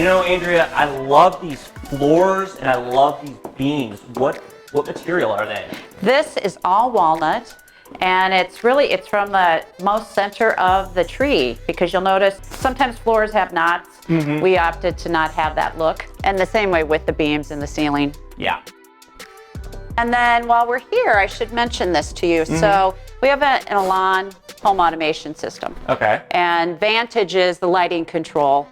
know, Andrea, I love these floors and I love these beams. What material are they? This is all walnut, and it's from the most center of the tree, because you'll notice sometimes floors have knots. We opted to not have that look. And the same way with the beams and the ceiling. Yeah. And then while we're here, I should mention this to you. So we have an Elan home automation system. Okay. And Vantage is the lighting control.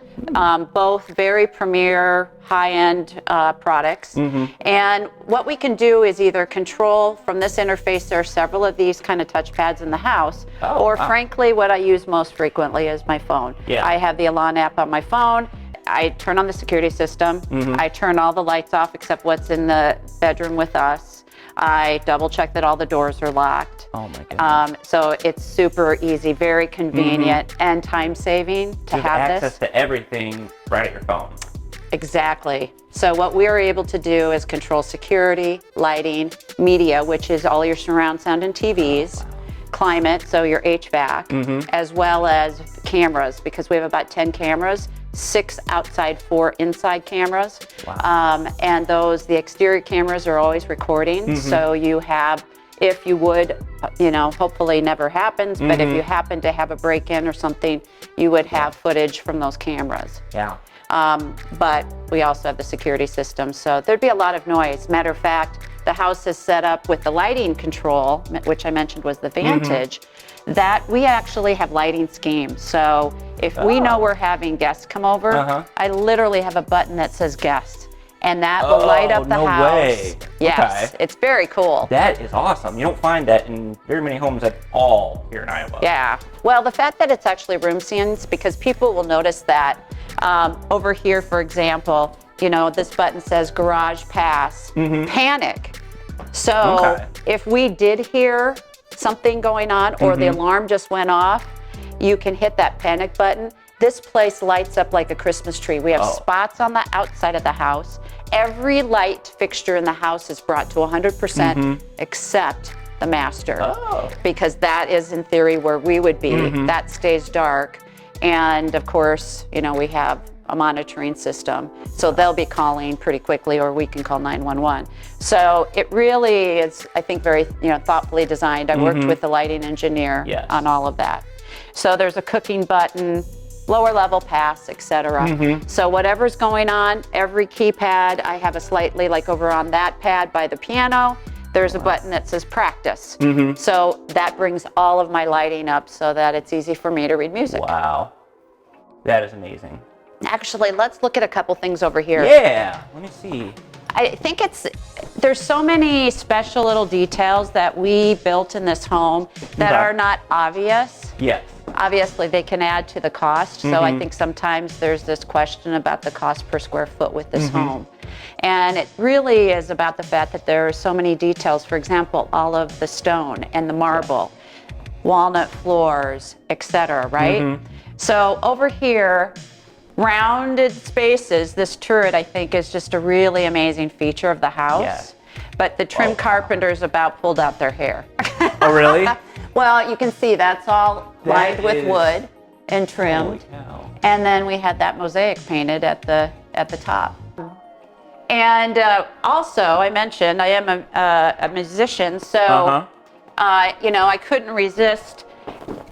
Both very premier, high-end products. And what we can do is either control from this interface. There are several of these kind of touchpads in the house. Frankly, what I use most frequently is my phone. Yeah. I have the Elan app on my phone. I turn on the security system. I turn all the lights off except what's in the bedroom with us. I double check that all the doors are locked. Oh my goodness. So it's super easy, very convenient, and time saving to have this. Access to everything right at your phone. Exactly. So what we are able to do is control security, lighting, media, which is all your surround sound and TVs, climate, so your HVAC, as well as cameras, because we have about 10 cameras. 6 outside, 4 inside cameras. Wow. And the exterior cameras are always recording. So you have, if you would, hopefully never happens, but if you happen to have a break-in or something, you would have footage from those cameras. Yeah. But we also have the security system, so there'd be a lot of noise. Matter of fact, the house is set up with the lighting control, which I mentioned was the Vantage, that we actually have lighting schemes. So if we know we're having guests come over, I literally have a button that says guest, and that will light up the house. Way. Yes, it's very cool. That is awesome. You don't find that in very many homes at all here in Iowa. Yeah. Well, the fact that it's actually room scenes, because people will notice that over here, for example, this button says garage pass, panic. So if we did hear something going on or the alarm just went off, you can hit that panic button. This place lights up like a Christmas tree. We have spots on the outside of the house. Every light fixture in the house is brought to 100% except the master, because that is in theory where we would be. That stays dark. And of course, we have a monitoring system. So they'll be calling pretty quickly, or we can call 911. So it really is, I think, very thoughtfully designed. I worked with the lighting engineer on all of that. So there's a cooking button, lower level pass, etc. So whatever's going on, every keypad, I have a slightly, like over on that pad by the piano, there's a button that says practice. So that brings all of my lighting up so that it's easy for me to read music. Wow. That is amazing. Actually, let's look at a couple things over here. Yeah, let me see. I think there's so many special little details that we built in this home that are not obvious. Yes. Obviously, they can add to the cost. So I think sometimes there's this question about the cost per square foot with this home. And it really is about the fact that there are so many details. For example, all of the stone and the marble, walnut floors, etc., right? So over here, rounded spaces. This turret, I think, is just a really amazing feature of the house. But the trim carpenters about pulled out their hair. Oh, really? Well, you can see that's all lined with wood and trimmed. Holy cow. And then we had that mosaic painted at the top. And also, I mentioned I am a musician, so I couldn't resist.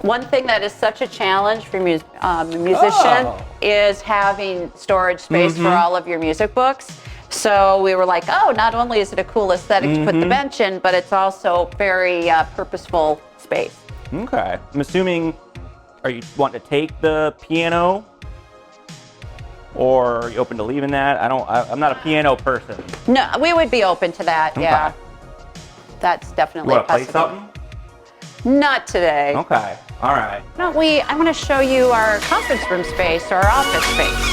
One thing that is such a challenge for a musician is having storage space for all of your music books. So we were like, not only is it a cool aesthetic to put the bench in, but it's also very purposeful space. Okay. I'm assuming, are you wanting to take the piano? Or are you open to leaving that? I'm not a piano person. No, we would be open to that, yeah. That's definitely a possibility. You want to play something? Not today. Okay, all right. No, I'm going to show you our conference room space or our office space.